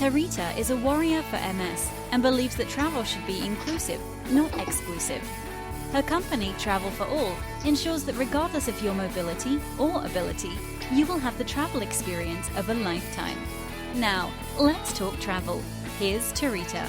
Tarita is a warrior for MS and believes that travel should be inclusive, not exclusive. Her company, Travel for All, ensures that regardless of your mobility or ability, you will have the travel experience of a lifetime. Now, let's talk travel. Here's Tarita.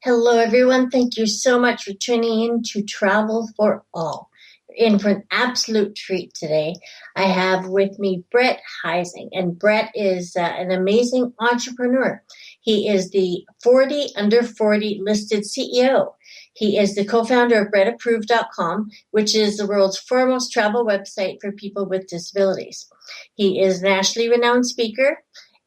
Hello, everyone. Thank you so much for tuning in to Travel for All. We're in for an absolute treat today. I have with me Brett Heising, and Brett is an amazing entrepreneur. He is the 40 Under 40 listed CEO. He is the co-founder of BrettApproved.com, which is the world's foremost travel website for people with disabilities. He is a nationally renowned speaker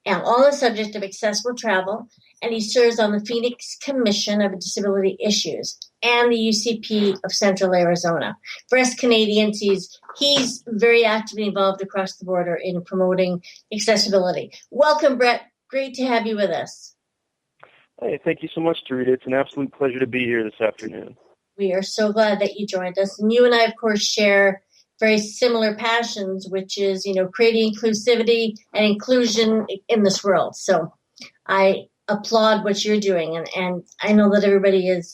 and on the subject of accessible travel, and he serves on the Phoenix Commission of Disability Issues and the UCP of Central Arizona. For us Canadians, he's very actively involved across the border in promoting accessibility. Welcome, Brett. Great to have you with us. Hey, thank you so much, Tarita. It's an absolute pleasure to be here this afternoon. We are so glad that you joined us. And you and I, of course, share very similar passions, which is, creating inclusivity and inclusion in this world. So I applaud what you're doing. And I know that everybody is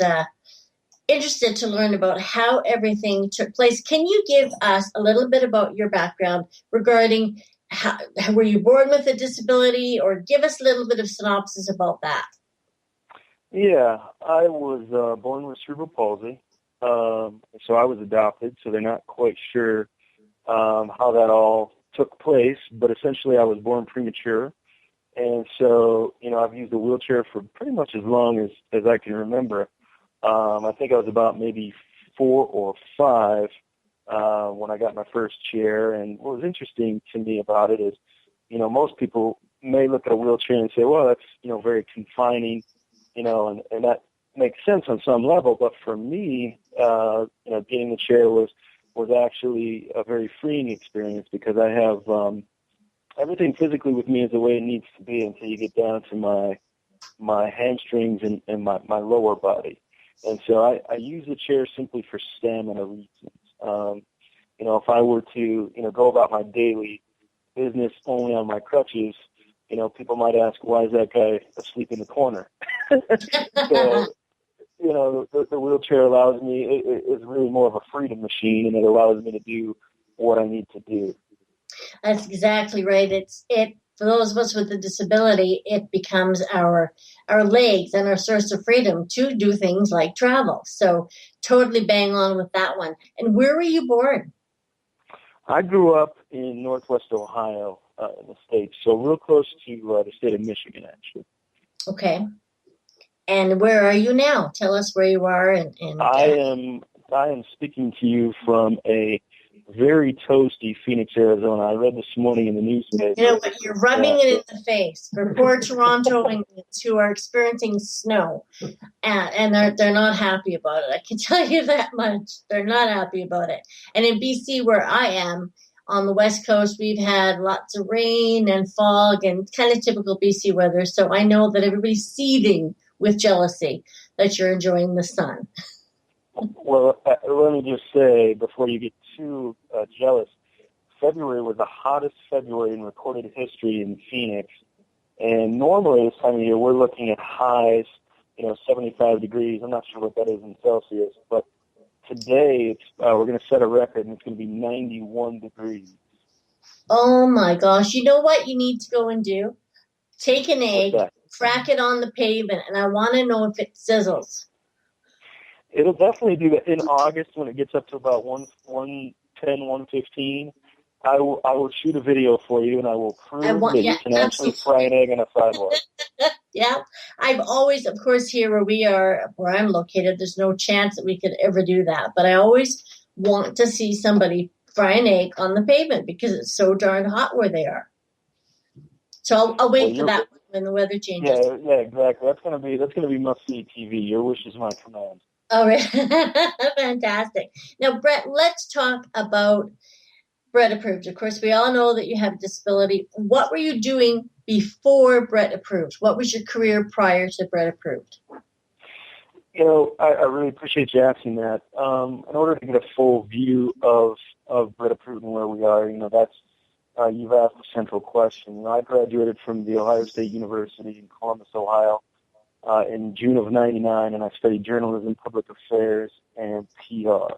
interested to learn about how everything took place. Can you give us a little bit about your background regarding how were you born with a disability, or give us a little bit of synopsis about that? Yeah, I was born with cerebral palsy, so I was adopted, so they're not quite sure how that all took place, but essentially I was born premature, and so, I've used a wheelchair for pretty much as long as I can remember. I think I was about maybe 4 or 5 when I got my first chair, and what was interesting to me about it is, most people may look at a wheelchair and say, well, that's, very confining, and that makes sense on some level, but for me, getting the chair was actually a very freeing experience, because I have everything physically with me is the way it needs to be until you get down to my hamstrings and my lower body. And so I use the chair simply for stamina reasons. If I were to, go about my daily business only on my crutches, people might ask, why is that guy asleep in the corner? So, the wheelchair allows me, it's really more of a freedom machine, and it allows me to do what I need to do. That's exactly right. For those of us with a disability, it becomes our legs and our source of freedom to do things like travel. So totally bang on with that one. And where were you born? I grew up in Northwest Ohio, in the States, so real close to the state of Michigan, actually. Okay. And where are you now? Tell us where you are. I am speaking to you from a very toasty Phoenix, Arizona. I read this morning in the newspaper. You know what? You're rubbing it in the face for poor Torontoans who are experiencing snow, and they're not happy about it. I can tell you that much. They're not happy about it. And in BC, where I am, on the West Coast, we've had lots of rain and fog and kind of typical BC weather. So I know that everybody's seething with jealousy that you're enjoying the sun. Well, let me just say, before you get too jealous, February was the hottest February in recorded history in Phoenix. And normally this time of year, we're looking at highs, 75 degrees. I'm not sure what that is in Celsius, but today we're going to set a record, and it's going to be 91 degrees. Oh, my gosh. You know what you need to go and do? Take an egg, crack it on the pavement, and I want to know if it sizzles. It'll definitely do that in August when it gets up to about 110, 115. I will shoot a video for you, and I will prove that you can actually fry an egg on a sidewalk. Yeah. I've always, of course, here where I'm located, there's no chance that we could ever do that. But I always want to see somebody fry an egg on the pavement because it's so darn hot where they are. So I'll wait for that when the weather changes. Yeah, exactly. That's gonna be must-see TV. Your wish is my command. All right. Fantastic. Now, Brett, let's talk about Brett Approved. Of course, we all know that you have a disability. What were you doing before Brett Approved? What was your career prior to Brett Approved? I really appreciate you asking that. In order to get a full view of Brett Approved and where we are, that's you've asked a central question. You know, I graduated from the Ohio State University in Columbus, Ohio, in June of '99, and I studied journalism, public affairs, and PR.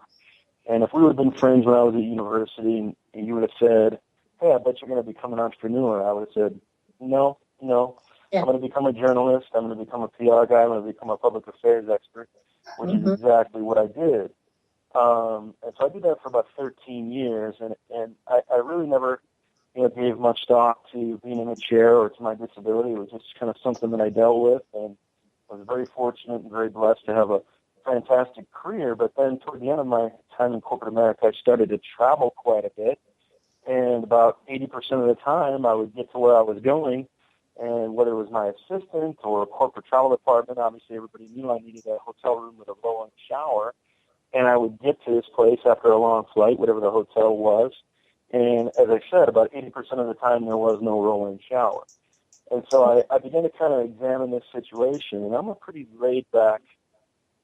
And if we would have been friends when I was at university, and you would have said, "Hey, I bet you're going to become an entrepreneur," I would have said, "No, no. Yeah. I'm going to become a journalist. I'm going to become a PR guy. I'm going to become a public affairs expert," which is exactly what I did. And so I did that for about 13 years, and I really never, gave much thought to being in a chair or to my disability. It was just kind of something that I dealt with, and I was very fortunate and very blessed to have a fantastic career. But then toward the end of my time in corporate America, I started to travel quite a bit, and about 80% of the time I would get to where I was going, and whether it was my assistant or a corporate travel department, obviously everybody knew I needed a hotel room with a low-end shower. And I would get to this place after a long flight, whatever the hotel was. And as I said, about 80% of the time there was no roll-in shower. And so I began to kind of examine this situation. And I'm a pretty laid-back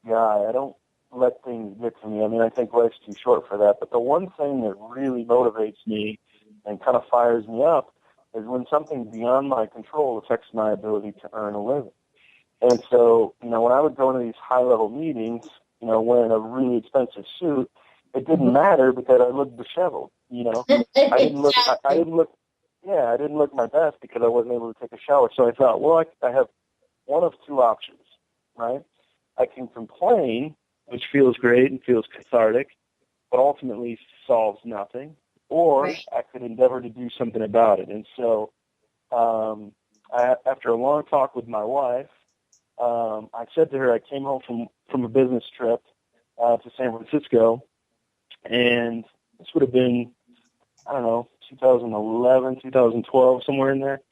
guy. I don't let things get to me. I mean, I think life's too short for that. But the one thing that really motivates me and kind of fires me up is when something beyond my control affects my ability to earn a living. And so, when I would go into these high-level meetings, wearing a really expensive suit, it didn't matter because I looked disheveled. I didn't look my best because I wasn't able to take a shower. So I thought, well, I have one of two options, right? I can complain, which feels great and feels cathartic, but ultimately solves nothing, or I could endeavor to do something about it. And so, after a long talk with my wife, I said to her, I came home from a business trip to San Francisco, and this would have been, 2011, 2012, somewhere in there.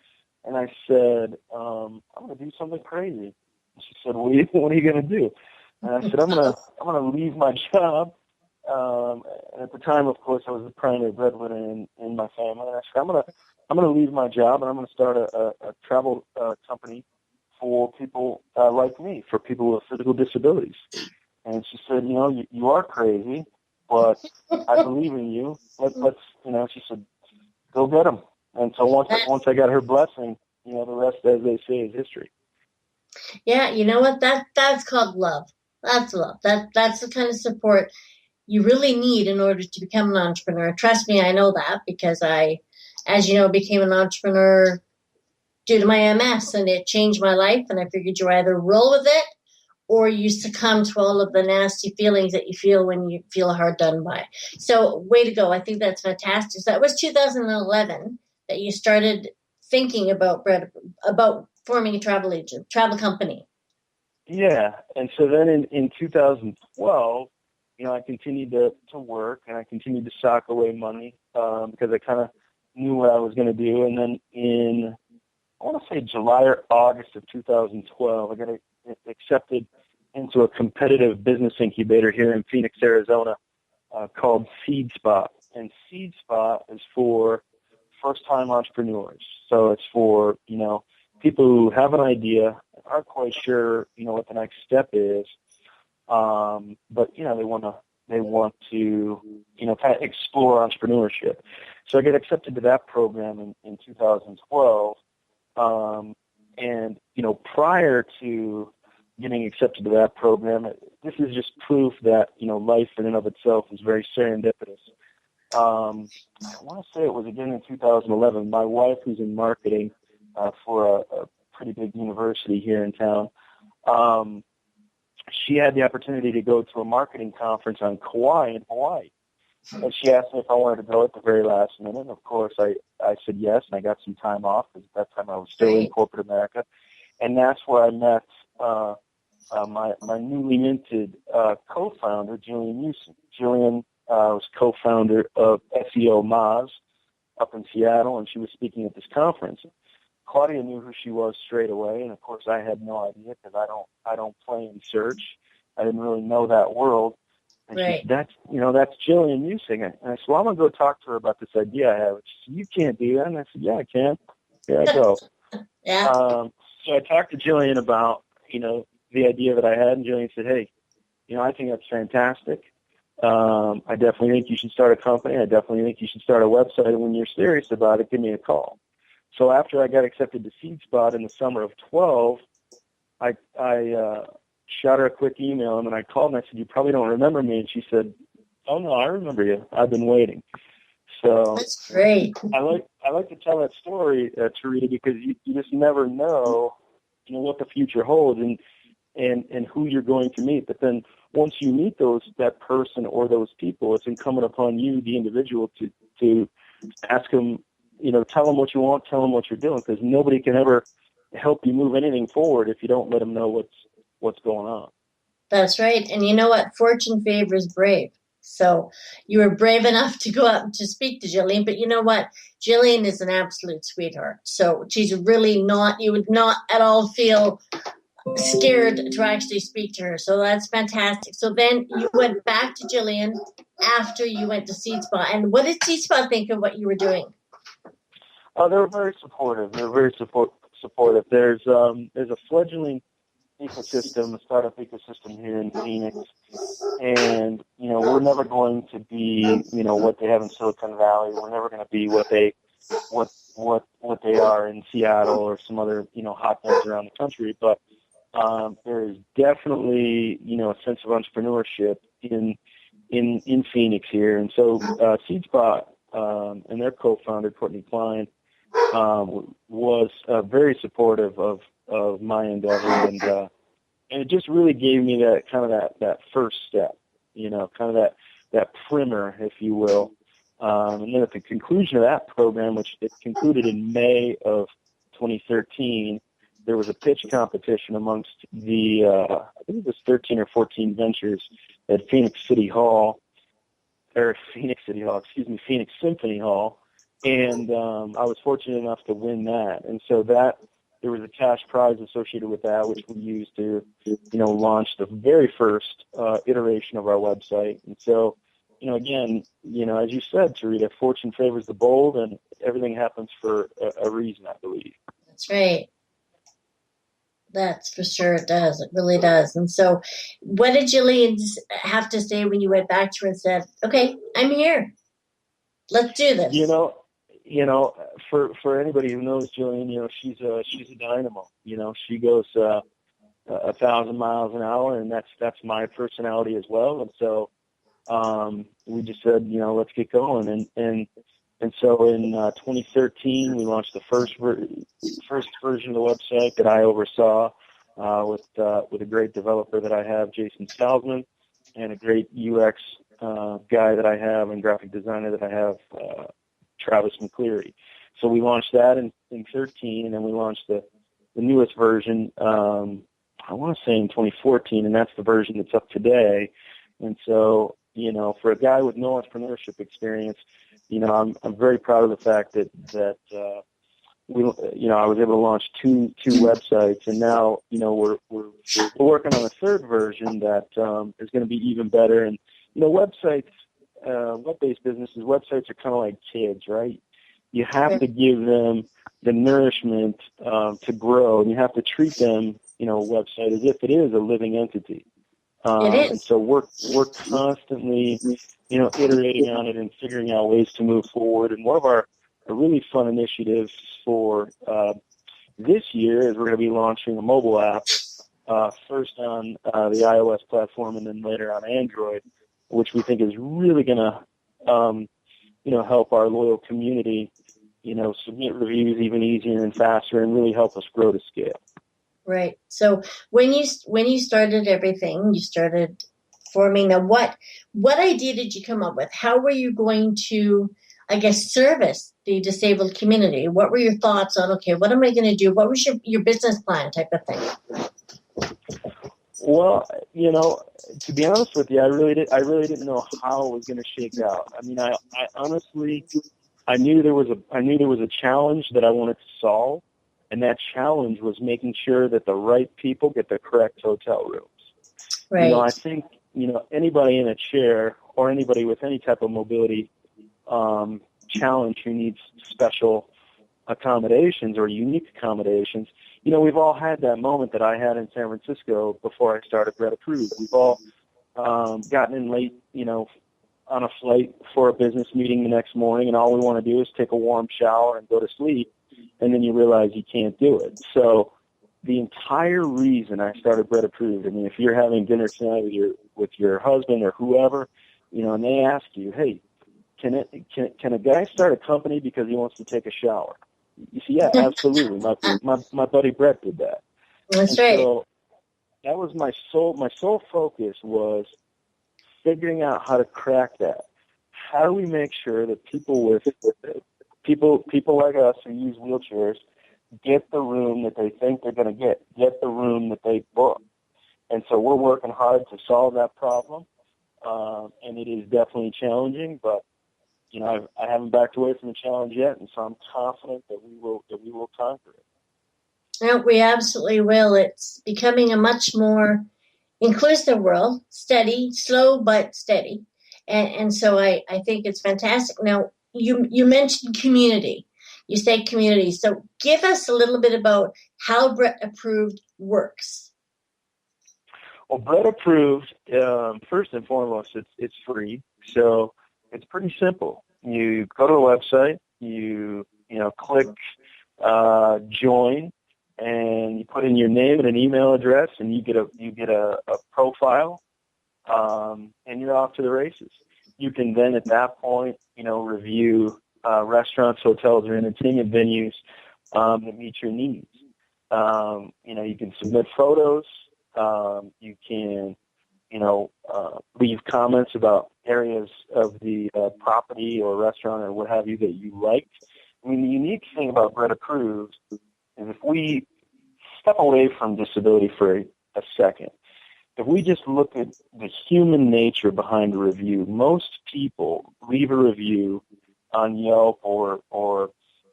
And I said, I'm going to do something crazy. And she said, what are you going to do? And I said, I'm going to leave my job. And at the time, of course, I was the primary breadwinner in my family. And I said, I'm going to leave my job, and I'm going to start a travel company for people like me, for people with physical disabilities. And she said, you are crazy, but I believe in you. Let's, she said, go get them. And so once I got her blessing, the rest, as they say, is history. Yeah, you know what? That's called love. That's love. That's the kind of support you really need in order to become an entrepreneur. Trust me, I know that because I, as you know, became an entrepreneur due to my MS, and it changed my life. And I figured you either roll with it or you succumb to all of the nasty feelings that you feel when you feel hard done by. So way to go. I think that's fantastic. So that was 2011 that you started thinking about forming a travel company. Yeah. And so then in 2012, I continued to work, and I continued to sock away money because I kind of knew what I was going to do. And then in, I want to say July or August of 2012, I got accepted into a competitive business incubator here in Phoenix, Arizona, called Seed Spot. And Seed Spot is for first-time entrepreneurs. So it's for, people who have an idea, aren't quite sure, what the next step is, but, they want to, kind of explore entrepreneurship. So I got accepted to that program in 2012. And, prior to getting accepted to that program, this is just proof that, life in and of itself is very serendipitous. I want to say it was again in 2011. My wife, who's in marketing for a pretty big university here in town, she had the opportunity to go to a marketing conference on Kauai in Hawaii. And she asked me if I wanted to go at the very last minute. And of course, I said yes, and I got some time off because at that time I was still in corporate America. And that's where I met my newly minted co-founder, Jillian Newsom. Jillian was co-founder of SEO Moz up in Seattle, and she was speaking at this conference. Claudia knew who she was straight away, and of course I had no idea because I don't play in search. I didn't really know that world. And she said, that's Jillian Newsom. And I said, well, I'm going to go talk to her about this idea I have. She said, you can't do that. And I said, yeah, I can. Here I go. So I talked to Jillian about, the idea that I had, and Jillian said, hey, I think that's fantastic. I definitely think you should start a company. I definitely think you should start a website. And when you're serious about it, give me a call. So after I got accepted to SeedSpot in the summer of 12, I shot her a quick email, and then I called and I said, "You probably don't remember me." And she said, "Oh no, I remember you. I've been waiting." So That's great. I like to tell that story, Tarita, because you just never know, what the future holds and who you're going to meet. But then once you meet that person or those people, it's incumbent upon you, the individual, to ask them, tell them what you want, tell them what you're doing, because nobody can ever help you move anything forward if you don't let them know what's going on. That's right. And you know what? Fortune favors brave. So you were brave enough to go out and to speak to Jillian, but you know what? Jillian is an absolute sweetheart. So she's really not, you would not at all feel scared to actually speak to her. So that's fantastic. So then you went back to Jillian after you went to SeedSpot. And what did SeedSpot think of what you were doing? They were very supportive. Supportive. There's a fledgling ecosystem, a startup ecosystem here in Phoenix, and we're never going to be what they have in Silicon Valley. We're never going to be what they are in Seattle or some other hotbeds around the country. But there is definitely a sense of entrepreneurship in Phoenix here, and so SeedSpot and their co-founder Courtney Klein was very supportive of my endeavor, and it just really gave me that kind of that first step, kind of that primer, if you will. And then at the conclusion of that program, which it concluded in May of 2013, there was a pitch competition amongst the I think it was 13 or 14 ventures at Phoenix Symphony Hall, and I was fortunate enough to win that. And so there was a cash prize associated with that, which we used to, launch the very first iteration of our website. And so, again, as you said, Tarita, fortune favors the bold, and everything happens for a reason, I believe. That's right. That's for sure. It does. It really does. And so what did Jillian have to say when you went back to her and said, "Okay, I'm here. Let's do this"? For anybody who knows Jillian, she's a dynamo. She goes 1,000 miles an hour, and that's my personality as well. And so we just said, let's get going. And so in 2013, we launched the first version of the website that I oversaw with a great developer that I have, Jason Salzman, and a great UX guy that I have and graphic designer that I have, Travis McCleary. So we launched that in 13, and then we launched the newest version, I want to say in 2014, and that's the version that's up today. And so, for a guy with no entrepreneurship experience, I'm very proud of the fact that I was able to launch two websites, and now, we're working on a third version that is going to be even better. And, websites, web-based businesses, websites are kind of like kids, right? You have to give them the nourishment to grow, and you have to treat them, website as if it is a living entity. It is. And so we're constantly, iterating on it and figuring out ways to move forward. And one of our really fun initiatives for this year is we're going to be launching a mobile app, first on the iOS platform and then later on Android, which we think is really going to, help our loyal community, submit reviews even easier and faster, and really help us grow to scale. Right. So when you started everything, you started forming. Now, what idea did you come up with? How were you going to, I guess, service the disabled community? What were your thoughts on, okay, what am I going to do? What was your business plan type of thing? Well, to be honest with you, I really didn't know how it was going to shake out. I mean, I honestly, I knew there was a challenge that I wanted to solve. And that challenge was making sure that the right people get the correct hotel rooms. Right. I think, anybody in a chair or anybody with any type of mobility challenge who needs special accommodations or unique accommodations, we've all had that moment that I had in San Francisco before I started Brett Approved. We've all gotten in late, on a flight for a business meeting the next morning, and all we want to do is take a warm shower and go to sleep, and then you realize you can't do it. So the entire reason I started Brett Approved, I mean, if you're having dinner tonight with your husband or whoever, and they ask you, hey, can a guy start a company because he wants to take a shower? You see, yeah, absolutely. My buddy Brett did that. That's right. So that was my sole focus was figuring out how to crack that. How do we make sure that people like us who use wheelchairs get the room that they think they're going to get the room that they book? And so we're working hard to solve that problem, and it is definitely challenging, but I haven't backed away from the challenge yet, and so I'm confident that we will conquer it. No, we absolutely will. It's becoming a much more inclusive world, steady, slow but steady. And so I think it's fantastic. Now, you mentioned community. You say community. So give us a little bit about how Brett Approved works. Well, Brett Approved, first and foremost, it's free. So it's pretty simple. You go to the website, you click join, and you put in your name and an email address, and you get a profile, and you're off to the races. You can then at that point, review restaurants, hotels, or entertainment venues that meet your needs. You can submit photos. You can, leave comments about areas of the property or restaurant or what have you that you liked. I mean, the unique thing about Brett Approved is if we step away from disability for a second, if we just look at the human nature behind a review, most people leave a review on Yelp or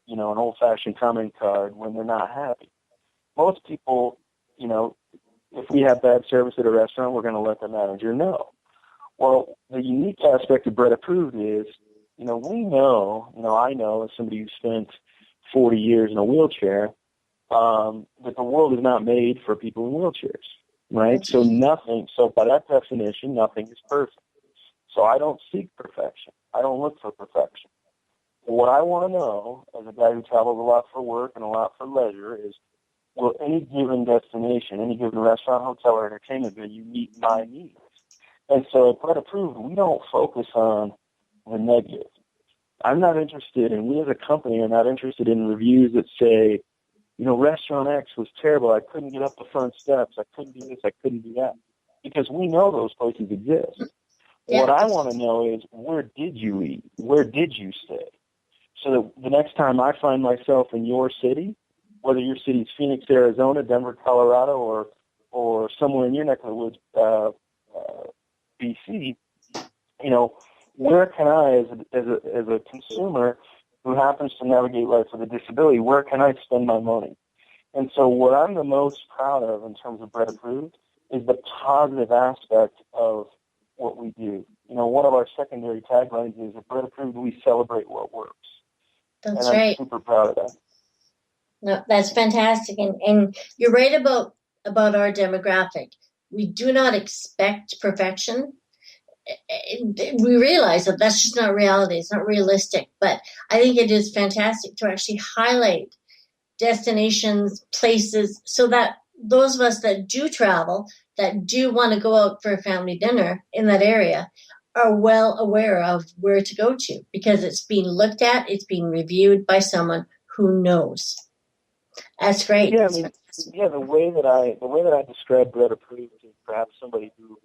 an old-fashioned comment card when they're not happy. Most people, if we have bad service at a restaurant, we're going to let the manager know. Well, the unique aspect of Brett Approved is, we know, I know as somebody who spent 40 years in a wheelchair, that the world is not made for people in wheelchairs, right? So by that definition, nothing is perfect. So I don't seek perfection. I don't look for perfection. What I want to know, as a guy who travels a lot for work and a lot for leisure, is will any given destination, any given restaurant, hotel, or entertainment venue meet my needs? And so at Brett Approved, we don't focus on the negative. I'm not interested, and we as a company are not interested in reviews that say, restaurant X was terrible. I couldn't get up the front steps. I couldn't do this. I couldn't do that. Because we know those places exist. Yeah. What I want to know is, where did you eat? Where did you stay? So that the next time I find myself in your city, whether your city's Phoenix, Arizona, Denver, Colorado, or somewhere in your neck of the woods, BC, where can I, as a consumer who happens to navigate life with a disability, where can I spend my money? And so what I'm the most proud of in terms of Brett Approved is the positive aspect of what we do. One of our secondary taglines is, at Brett Approved, we celebrate what works. That's and right. I'm super proud of that. No, that's fantastic. And you're right about our demographic. We do not expect perfection. We realize that that's just not reality. It's not realistic. But I think it is fantastic to actually highlight destinations, places, so that those of us that do travel, that do want to go out for a family dinner in that area, are well aware of where to go to, because it's being looked at, it's being reviewed by someone who knows. That's great. Yeah, the way that I describe Brett Approved to perhaps somebody who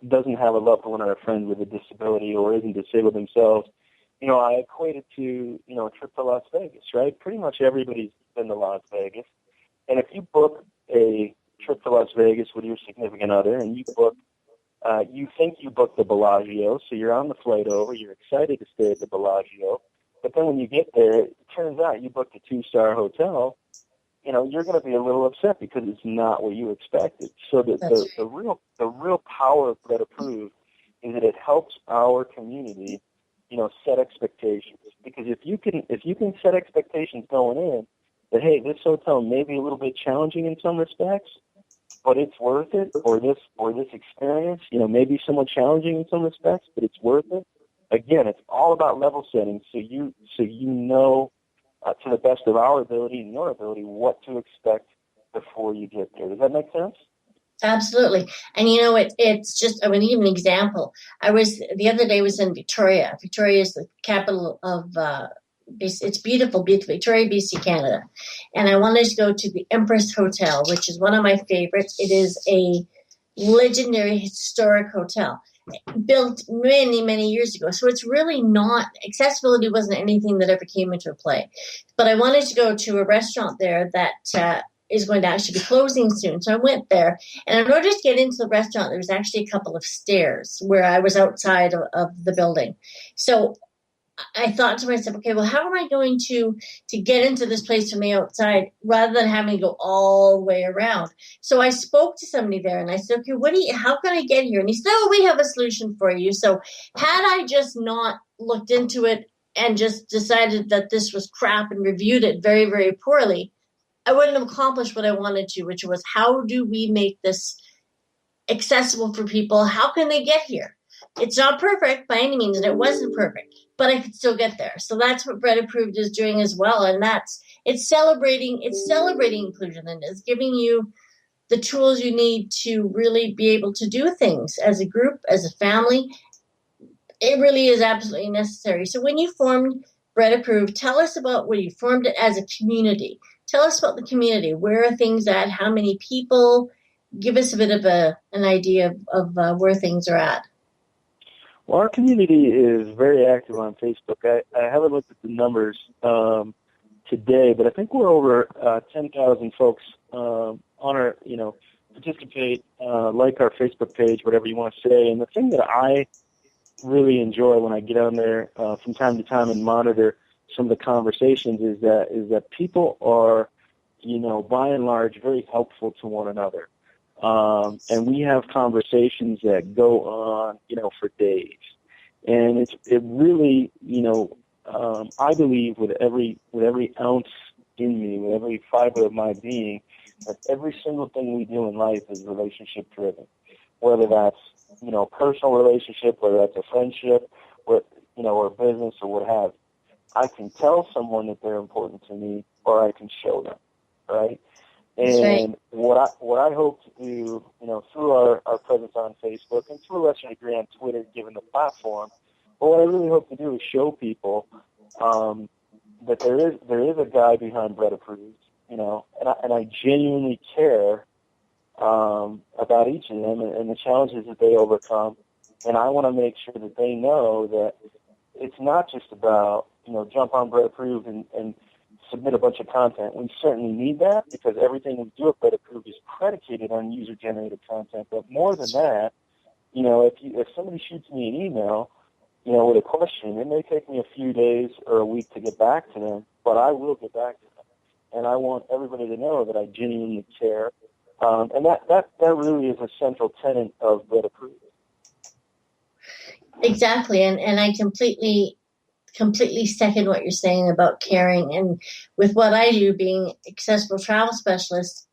doesn't have a loved one or a friend with a disability or isn't disabled themselves, I equate it to, a trip to Las Vegas, right? Pretty much everybody's been to Las Vegas. And if you book a trip to Las Vegas with your significant other and you think you booked the Bellagio, so you're on the flight over, you're excited to stay at the Bellagio, but then when you get there, it turns out you booked a 2-star hotel, you're going to be a little upset because it's not what you expected. So the real power of Brett Approved is that it helps our community, set expectations. Because if you can set expectations going in that, hey, this hotel may be a little bit challenging in some respects, but it's worth it, or this experience, maybe somewhat challenging in some respects, but it's worth it. Again, it's all about level setting, so you know, to the best of our ability and your ability, what to expect before you get there. Does that make sense? Absolutely. And it's just, I mean, even an example. The other day was in Victoria. Victoria is the capital of, it's beautiful, Victoria, BC, Canada. And I wanted to go to the Empress Hotel, which is one of my favorites. It is a legendary historic hotel built many, many years ago. So it's really not, accessibility wasn't anything that ever came into play. But I wanted to go to a restaurant there that is going to actually be closing soon. So I went there, and in order to get into the restaurant, there was actually a couple of stairs where I was outside of the building. So I thought to myself, okay, well, how am I going to get into this place from the outside rather than having to go all the way around? So I spoke to somebody there, and I said, okay, how can I get here? And he said, oh, we have a solution for you. So had I just not looked into it and just decided that this was crap and reviewed it very, very poorly, I wouldn't have accomplished what I wanted to, which was, how do we make this accessible for people? How can they get here? It's not perfect by any means, and it wasn't perfect, but I could still get there. So that's what Brett Approved is doing as well, and it's celebrating inclusion, and it's giving you the tools you need to really be able to do things as a group, as a family. It really is absolutely necessary. So when you formed Brett Approved, tell us about when you formed it as a community. Tell us about the community. Where are things at? How many people? Give us a bit of an idea of where things are at. Well, our community is very active on Facebook. I haven't looked at the numbers today, but I think we're over 10,000 folks on our, participate, like our Facebook page, whatever you want to say. And the thing that I really enjoy when I get on there from time to time and monitor some of the conversations is that people are, by and large, very helpful to one another. And we have conversations that go on, for days. And it really, I believe with every ounce in me, with every fiber of my being, that every single thing we do in life is relationship driven. Whether that's, personal relationship, whether that's a friendship, or business or what have you. I can tell someone that they're important to me, or I can show them, right? And what I hope to do, through our presence on Facebook and to a lesser degree on Twitter, given the platform, but what I really hope to do is show people that there is a guy behind Brett Approved, and I genuinely care about each of them and the challenges that they overcome, and I want to make sure that they know that it's not just about jump on Brett Approved and submit a bunch of content. We certainly need that because everything we do at Brett Approved is predicated on user-generated content. But more than that, if somebody shoots me an email, with a question, it may take me a few days or a week to get back to them, but I will get back to them. And I want everybody to know that I genuinely care. And that really is a central tenet of Brett Approved. Exactly, and I completely second what you're saying about caring. And with what I do, being accessible travel specialist,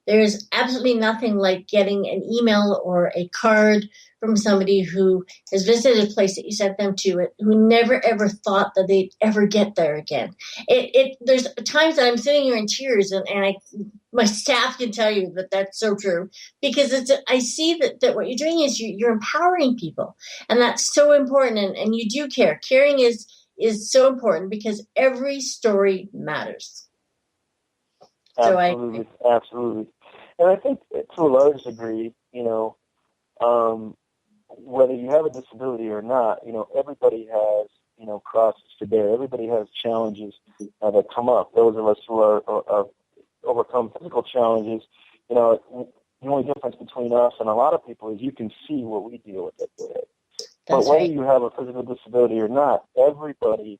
there's absolutely nothing like getting an email or a card from somebody who has visited a place that you sent them to, who never ever thought that they'd ever get there again. There's times that I'm sitting here in tears, and my staff can tell you that that's so true, because I see that what you're doing is you're empowering people, and that's so important, and you do care. Caring is so important because every story matters. Absolutely, absolutely. And I think to a large degree, whether you have a disability or not, everybody has, crosses to bear. Everybody has challenges that come up. Those of us who are overcome physical challenges, the only difference between us and a lot of people is you can see what we deal with every day. But whether you have a physical disability or not, everybody,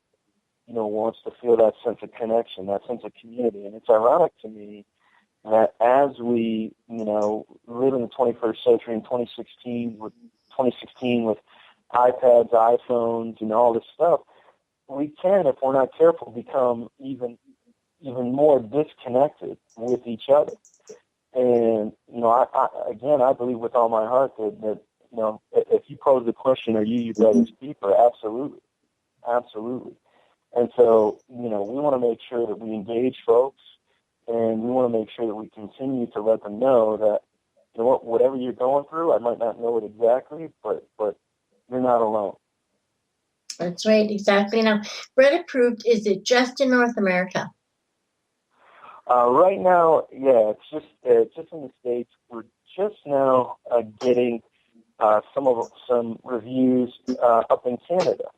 wants to feel that sense of connection, that sense of community. And it's ironic to me that as we, live in the 21st century in 2016 with iPads, iPhones, and all this stuff, we can, if we're not careful, become even more disconnected with each other. And, I believe with all my heart that if you pose the question, are you your brother's keeper? Absolutely. Absolutely. And so, we want to make sure that we engage folks, and we want to make sure that we continue to let them know that, whatever you're going through, I might not know it exactly, but you're not alone. That's right, exactly. Now, Brett Approved, is it just in North America? Right now, yeah, it's just in the States. We're just now getting some reviews up in Canada,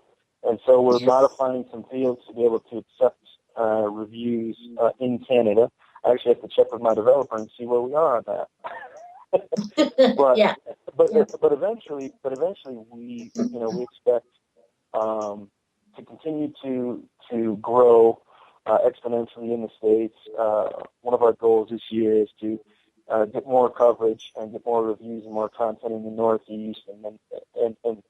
and so we're modifying some fields to be able to accept reviews in Canada. I actually have to check with my developer and see where we are on that. But eventually we expect to continue to grow exponentially in the States. One of our goals this year is to get more coverage and get more reviews and more content in the Northeast and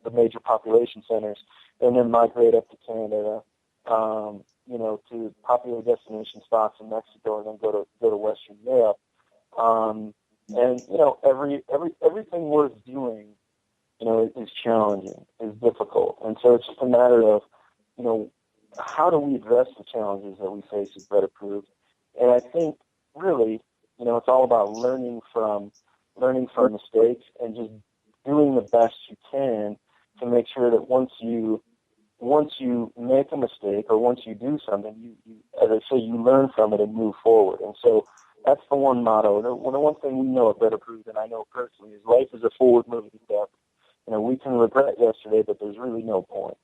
the major population centers, and then migrate up to Canada, to popular destination spots in Mexico, and then go to Western Europe. Everything worth doing, is challenging, is difficult, and so it's just a matter of, how do we address the challenges that we face as Brett Approved? And I think really, it's all about learning from mistakes and just doing the best you can to make sure that once you make a mistake or once you do something, you as I say, you learn from it and move forward. And so that's the one motto. The one thing we know at Brett Approved, and I know personally, is life is a forward-moving step. We can regret yesterday, but there's really no point.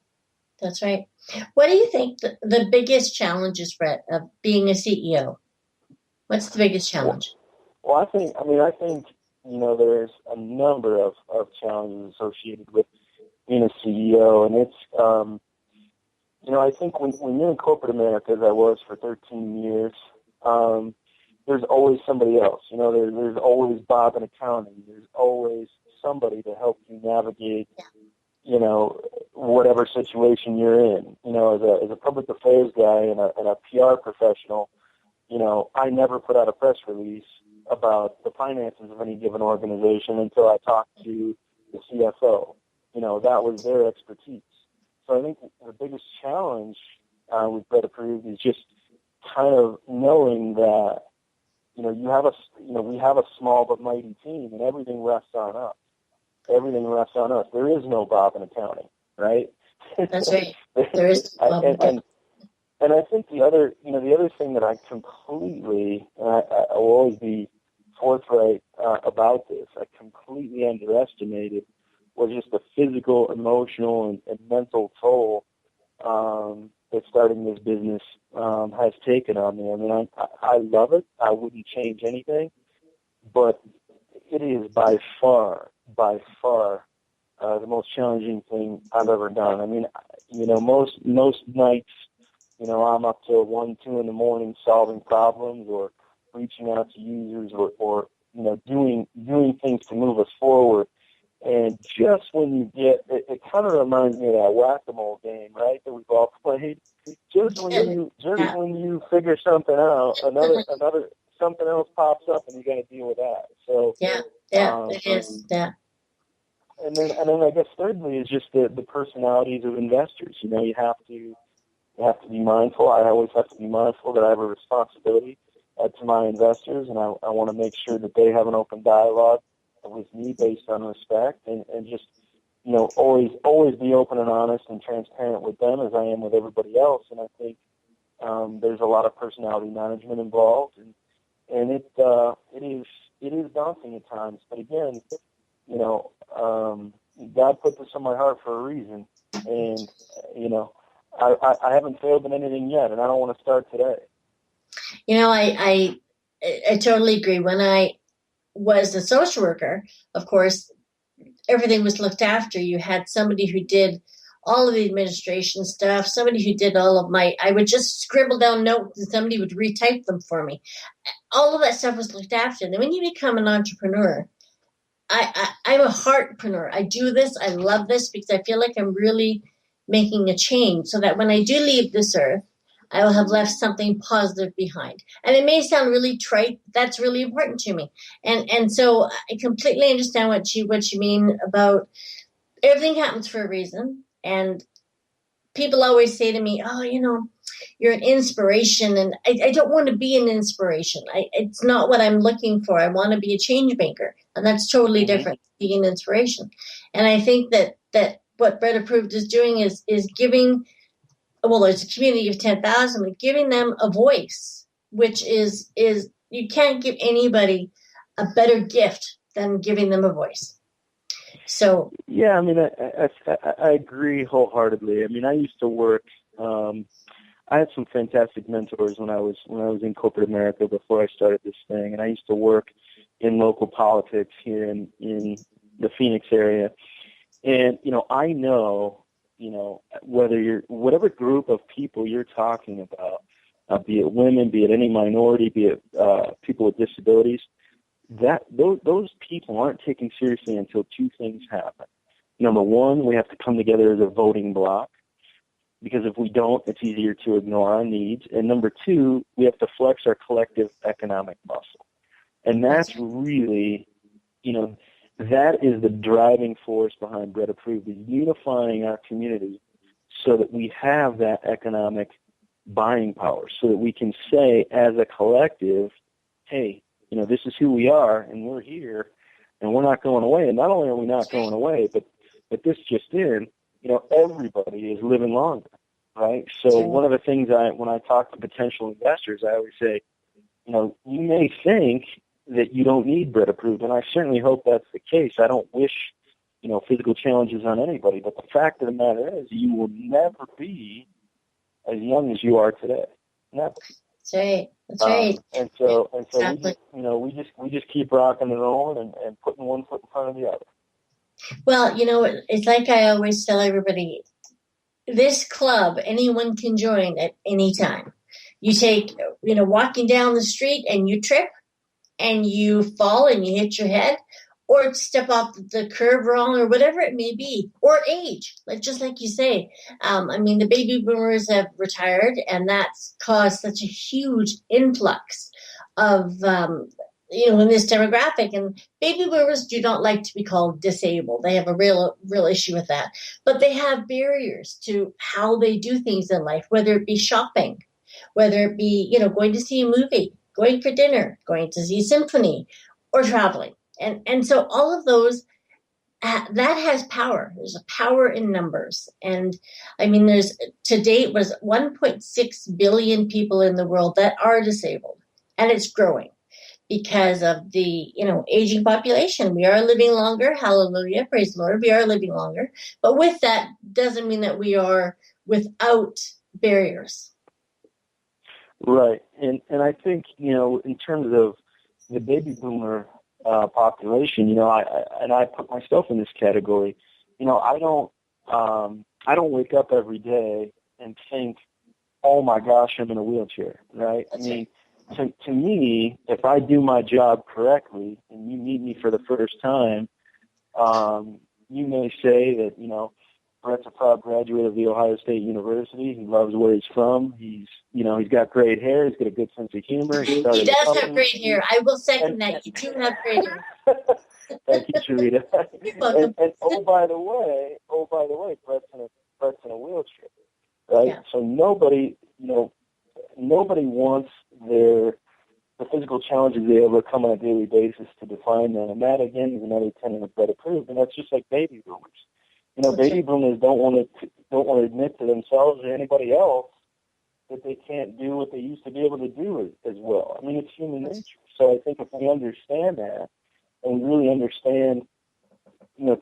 That's right. What do you think the biggest challenge is, Brett, of being a CEO? What's the biggest challenge? Well, I think there's a number of challenges associated with being a CEO, and it's I think when you're in corporate America, as I was for 13 years, there's always somebody else. There's always Bob in accounting. There's always somebody to help you navigate, whatever situation you're in. As a public affairs guy and a PR professional, I never put out a press release about the finances of any given organization until I talked to the CFO. That was their expertise. So I think the biggest challenge with Brett Approved is just kind of knowing that, we have a small but mighty team, and everything rests on us. Everything rests on us. There is no Bob in accounting, right? That's right. There is no Bob in accounting. And I think the other thing that I completely, and I will always be forthright about this, I completely underestimated was just the physical, emotional, and mental toll that starting this business has taken on me. I mean, I love it. I wouldn't change anything, but it is by far the most challenging thing I've ever done. I mean, most nights, I'm up till 1, 2 in the morning solving problems or reaching out to users or doing things to move us forward. And just when you get, it kind of reminds me of that whack-a-mole game, right, that we've all played. Just when you figure something out, another something else pops up, and you got to deal with that. So it is. Yeah. And then I guess thirdly is just the personalities of investors. You have to be mindful. I always have to be mindful that I have a responsibility to my investors, and I want to make sure that they have an open dialogue with me based on respect, and just always be open and honest and transparent with them as I am with everybody else. And I think there's a lot of personality management involved, and it is daunting at times. But again, God put this on my heart for a reason, and I haven't failed in anything yet, and I don't want to start today. I totally agree. When I was a social worker, of course, everything was looked after. You had somebody who did all of the administration stuff, somebody who did all of I would just scribble down notes and somebody would retype them for me. All of that stuff was looked after. And then when you become an entrepreneur, I'm a heartpreneur. I do this. I love this because I feel like I'm really making a change so that when I do leave this earth, I will have left something positive behind. And it may sound really trite, but that's really important to me. And so I completely understand what you mean about everything happens for a reason. And people always say to me, oh, you're an inspiration. And I don't want to be an inspiration. It's not what I'm looking for. I want to be a change maker. And that's totally different, being an inspiration. And I think that what Brett Approved is doing is giving, well, there's a community of 10,000, but giving them a voice, which is you can't give anybody a better gift than giving them a voice. So yeah, I mean, I agree wholeheartedly. I mean, I used to work. I had some fantastic mentors when I was in corporate America before I started this thing, and I used to work in local politics here in the Phoenix area. And I know, whatever group of people you're talking about, be it women, be it any minority, be it people with disabilities, that those people aren't taken seriously until two things happen. Number one, we have to come together as a voting bloc, because if we don't, it's easier to ignore our needs. And number two, we have to flex our collective economic muscle. And that's really, that is the driving force behind Brett Approved, is unifying our community so that we have that economic buying power, so that we can say as a collective, hey, this is who we are, and we're here, and we're not going away. And not only are we not going away, but this just in, everybody is living longer, right? So one of the things when I talk to potential investors, I always say, you may think that you don't need Brett Approved, and I certainly hope that's the case. I don't wish, physical challenges on anybody, but the fact of the matter is you will never be as young as you are today. Never. That's right. That's right. And so exactly. we just keep rocking and rolling and putting one foot in front of the other. Well, it's like I always tell everybody, this club, anyone can join at any time. You take, walking down the street and you trip and you fall and you hit your head, or step off the curb wrong, or whatever it may be, or age, just like you say. The baby boomers have retired, and that's caused such a huge influx of, in this demographic. And baby boomers do not like to be called disabled. They have a real issue with that. But they have barriers to how they do things in life, whether it be shopping, whether it be, going to see a movie, going for dinner, going to see a symphony, or traveling. And so all of those, that has power. There's a power in numbers. And there's, to date, was 1.6 billion people in the world that are disabled. And it's growing because of the, aging population. We are living longer. Hallelujah. Praise the Lord. We are living longer. But with that doesn't mean that we are without barriers. Right. And I think, in terms of the baby boomer population, I put myself in this category. I don't wake up every day and think, oh my gosh, I'm in a wheelchair, right? To me, if I do my job correctly and you meet me for the first time, you may say that, Brett's a proud graduate of the Ohio State University. He loves where he's from. He's got great hair. He's got a good sense of humor. He does have great hair. I will second that. You do have great hair. Thank you, Tarita. You're welcome. And oh by the way, Brett's in a wheelchair, right? Yeah. So nobody wants the physical challenges they overcome on a daily basis to define them. And that again is another tenet of Brett Approved, and that's just like baby boomers. Baby boomers don't want to admit to themselves or anybody else that they can't do what they used to be able to do as well. It's human nature. So I think if we understand that, and we really understand,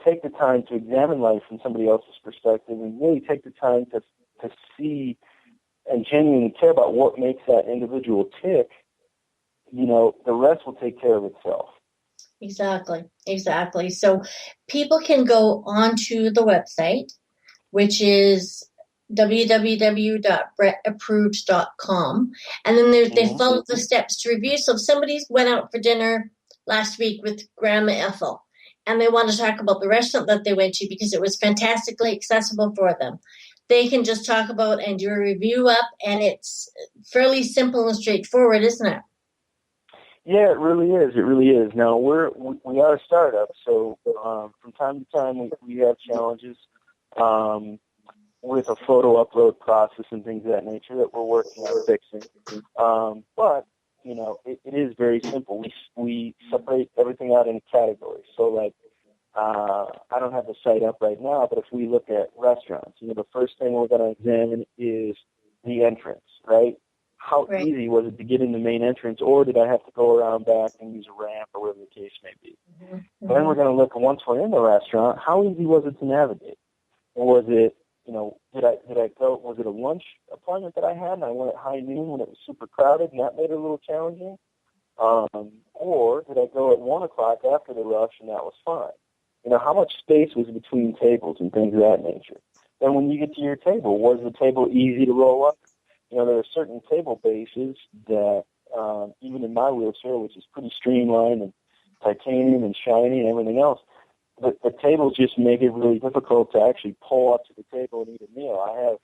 take the time to examine life from somebody else's perspective, and really take the time to see and genuinely care about what makes that individual tick, the rest will take care of itself. Exactly. So people can go onto the website, which is www.brettapproved.com, and then they follow the steps to review. So if somebody's went out for dinner last week with Grandma Ethel, and they want to talk about the restaurant that they went to because it was fantastically accessible for them, they can just talk about and do a review up, and it's fairly simple and straightforward, isn't it? Yeah, it really is. It really is. Now we are a startup, so from time to time we have challenges with a photo upload process and things of that nature that we're working on fixing. But it is very simple. We separate everything out into categories. So like I don't have the site up right now, but if we look at restaurants, the first thing we're going to examine is the entrance, right? How easy was it to get in the main entrance, or did I have to go around back and use a ramp or whatever the case may be? Mm-hmm. Then we're going to look, once we're in the restaurant, how easy was it to navigate? Was it, was it a lunch appointment that I had and I went at high noon when it was super crowded and that made it a little challenging? Or did I go at 1 o'clock after the rush and that was fine? How much space was between tables and things of that nature? Then when you get to your table, was the table easy to roll up? There are certain table bases that, even in my wheelchair, which is pretty streamlined and titanium and shiny and everything else, the tables just make it really difficult to actually pull up to the table and eat a meal.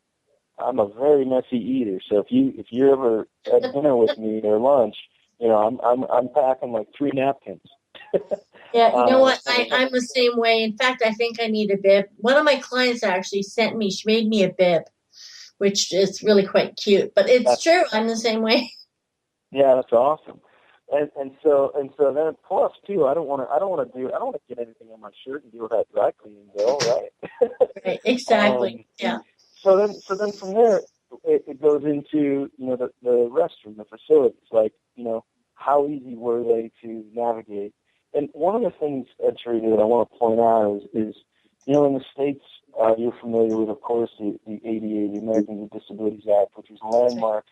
I'm a very messy eater, so if you're ever at dinner with me or lunch, I'm packing like 3 napkins. Yeah, you know what? I'm the same way. In fact, I think I need a bib. One of my clients actually she made me a bib, which is really quite cute. But it's true. I'm the same way. Yeah, that's awesome. And so then plus too, I don't want to get anything on my shirt and deal with that dry cleaning bill, right? Right. Exactly. Yeah. So then from there, it goes into the restroom, the facilities, like how easy were they to navigate? And one of the things, Tarita, that I want to point out is in the States, you're familiar with, of course, the ADA, the Americans with Disabilities Act, which is landmark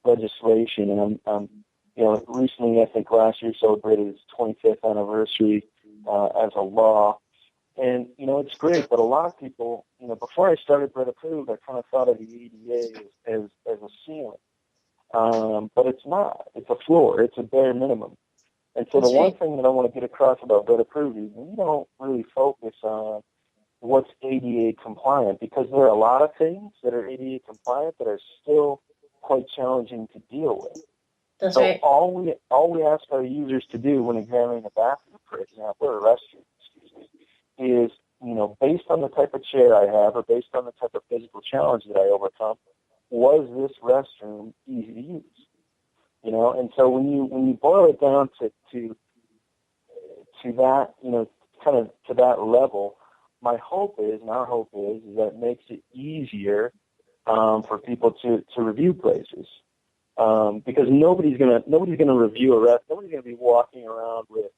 legislation. And recently, I think last year, celebrated its 25th anniversary as a law. And, it's great, but a lot of people, before I started Brett Approved, I kind of thought of the ADA as a ceiling. But it's not. It's a floor. It's a bare minimum. And so the one thing that I want to get across about Brett Approved is we don't really focus on what's ADA compliant, because there are a lot of things that are ADA compliant that are still quite challenging to deal with. That's so right. all we ask our users to do when examining a bathroom, for example, or a restroom, is, based on the type of chair I have or based on the type of physical challenge that I overcome, was this restroom easy to use? And so when you boil it down to that, kind of to that level, my hope is, and our hope is that it makes it easier for people to review places, because nobody's gonna review a rest. Nobody's gonna be walking around with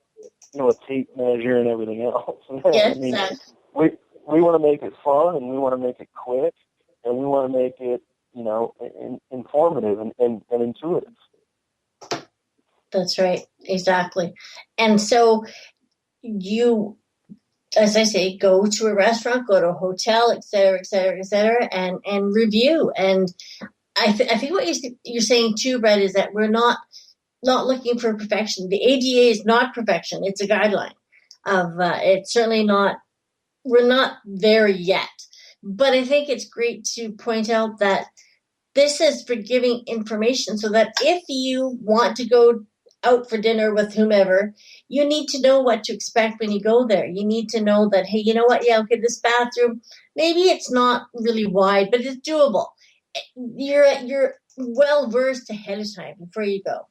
a tape measure and everything else. Yes, we want to make it fun, and we want to make it quick, and we want to make it informative and intuitive. That's right. Exactly. And so you, as I say, go to a restaurant, go to a hotel, et cetera, and review. And I think what you're saying too, Brett, is that we're not looking for perfection. The ADA is not perfection. It's a guideline it's certainly not, we're not there yet. But I think it's great to point out that this is for giving information so that if you want to go out for dinner with whomever, you need to know what to expect when you go there. You need to know that, hey, you know what? Yeah, okay, this bathroom, maybe it's not really wide, but it's doable. You're well versed ahead of time before you go.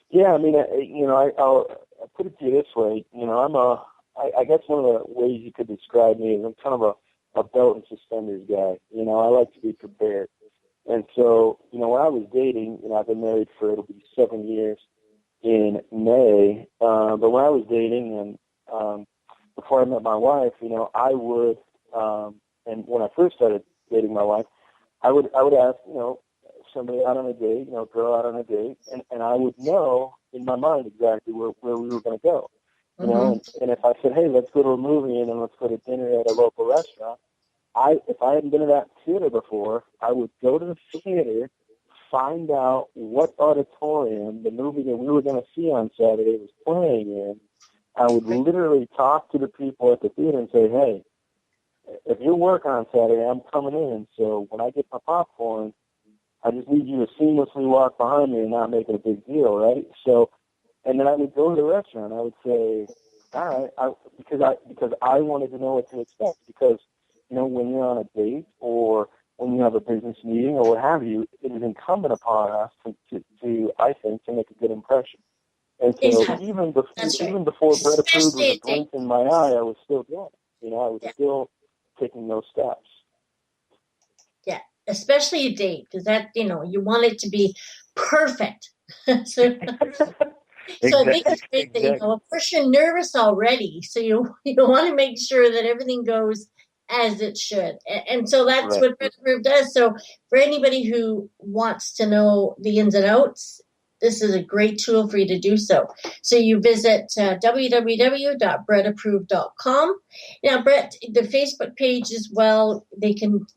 Yeah, I mean, I'll put it to you this way. I guess one of the ways you could describe me is I'm kind of a belt and suspenders guy. I like to be prepared. And so, when I was dating, I've been married for, it'll be 7 years in May, but when I was dating and before I met my wife, I would, and when I first started dating my wife, I would ask, somebody out on a date, girl out on a date, and I would know in my mind exactly where we were going to go. And if I said, hey, let's go to a movie and then let's go to dinner at a local restaurant, if I hadn't been to that theater before, I would go to the theater, find out what auditorium the movie that we were going to see on Saturday was playing in. I would literally talk to the people at the theater and say, hey, if you're working on Saturday, I'm coming in. So when I get my popcorn, I just need you to seamlessly walk behind me and not make it a big deal, right? So, and then I would go to the restaurant. I would say, all right, because I wanted to know what to expect. Because, you know, when you're on a date or when you have a business meeting or what have you, it is incumbent upon us to I think, to make a good impression. And so Exactly. even That's right. before Brett Approved was Especially a a date. blink in my eye, I was still doing it. You know, I was Yeah. still taking those steps. Yeah. Especially a date, because that, you know, you want it to be perfect. so So I think it's great that, you know, Exactly. of course you're nervous already. So you want to make sure that everything goes as it should. And so that's Right. what Red Group does. So for anybody who wants to know the ins and outs, this is a great tool for you to do so. So you visit www.brettapproved.com. Now, Brett, the Facebook page as well, they can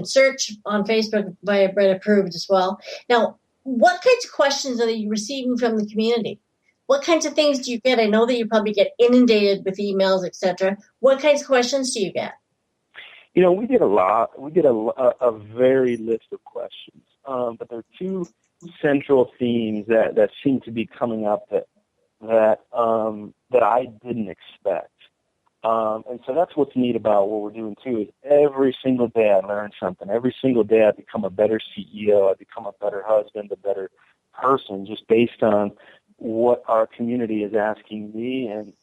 search on Facebook via Brett Approved as well. Now, what kinds of questions are you receiving from the community? What kinds of things do you get? I know that you probably get inundated with emails, etc. What kinds of questions do you get? You know, we get a lot. We get a varied list of questions, but there are two central themes that seem to be coming up that I didn't expect. And so that's what's neat about what we're doing too. Is every single day I learn something. Every single day I become a better CEO. I become a better husband, a better person, just based on what our community is asking me and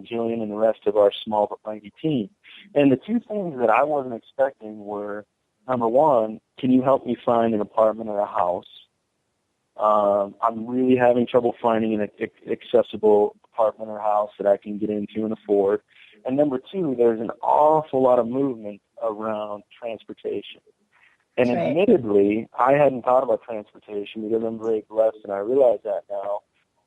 Jillian and the rest of our small but mighty team. And the two things that I wasn't expecting were, number one, can you help me find an apartment or a house? I'm really having trouble finding an accessible apartment or house that I can get into and afford. And number two, there's an awful lot of movement around transportation. And Right. admittedly, I hadn't thought about transportation because I'm very blessed, and I realize that now,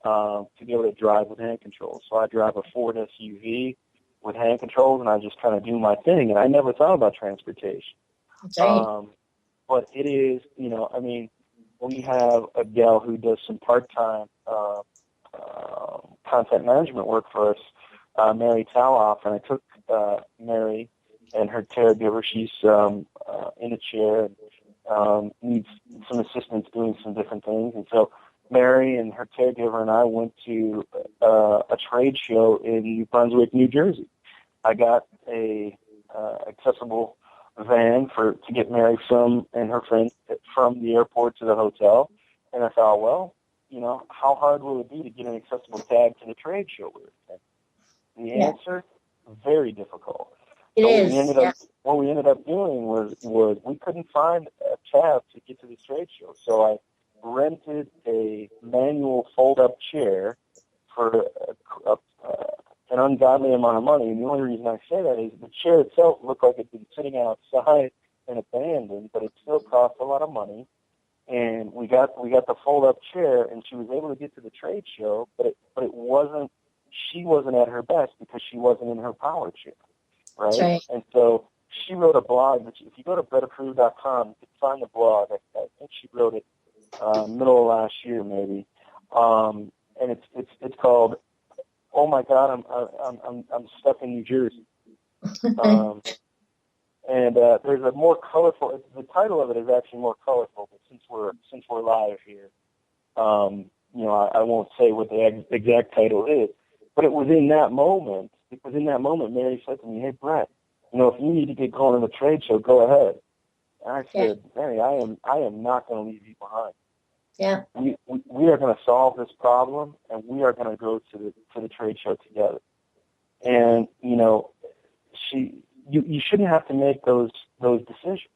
to be able to drive with hand controls. So I drive a Ford SUV with hand controls, and I just kind of do my thing. And I never thought about transportation. That's right. But it is, you know, I mean, we have a gal who does some part-time content management work for us, Mary Taloff, and I took Mary and her caregiver. She's in a chair and needs some assistance doing some different things. And so Mary and her caregiver and I went to a trade show in New Brunswick, New Jersey. I got a accessible van to get Mary and her friend from the airport to the hotel. And I thought, well, you know, how hard will it be to get an accessible tag to the trade show we were attending? The answer, very difficult. It So is. what we ended up doing was we couldn't find a tab to get to the trade show. So I rented a manual fold-up chair for an ungodly amount of money. And the only reason I say that is the chair itself looked like it'd been sitting outside and abandoned, but it still cost a lot of money. And we got the fold-up chair, and she was able to get to the trade show, but it wasn't. She wasn't at her best because she wasn't in her power chair, right? That's right. And so she wrote a blog. If you go to brettapproved.com, you can find the blog. I think she wrote it middle of last year, maybe. And it's called "Oh My God, I'm stuck in New Jersey." And there's a more colorful. The title of it is actually more colorful, but since we're live here, you know, I won't say what the exact title is. But it was in that moment. Mary said to me, "Hey, Brett, you know, if you need to get going to the trade show, go ahead." And I said, "Mary, I am not going to leave you behind. Yeah. We are going to solve this problem, and we are going to go to the trade show together." And you know, you shouldn't have to make those decisions.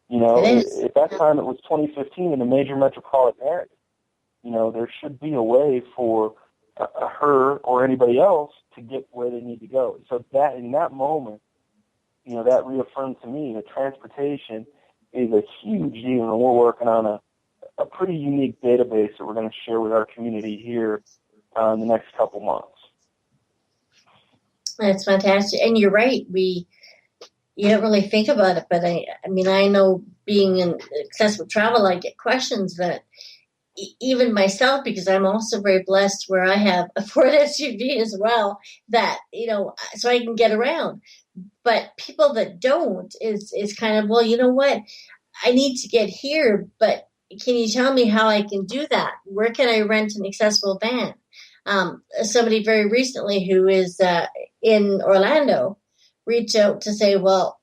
You know, at that time it was 2015 in a major metropolitan area. You know, there should be a way for her or anybody else to get where they need to go. So that in that moment, you know, that reaffirmed to me that transportation is a huge deal, and we're working on a pretty unique database that we're going to share with our community here in the next couple months. That's fantastic. And you're right. You don't really think about it, but I mean, I know being in accessible travel, I get questions that even myself, because I'm also very blessed where I have a Ford SUV as well, that, so I can get around. But people that don't is kind of, well, you know what? I need to get here, but can you tell me how I can do that? Where can I rent an accessible van? Somebody very recently who is in Orlando reached out to say, well,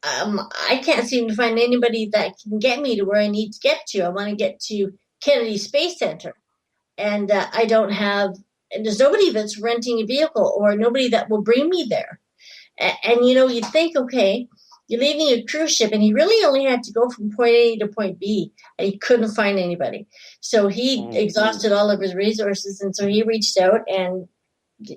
I can't seem to find anybody that can get me to where I need to get to. I want to get to Kennedy Space Center, and I don't have, and there's nobody that's renting a vehicle or nobody that will bring me there. And you'd think, okay, you're leaving a cruise ship, and he really only had to go from point A to point B, and he couldn't find anybody. So he exhausted all of his resources, and so he reached out, and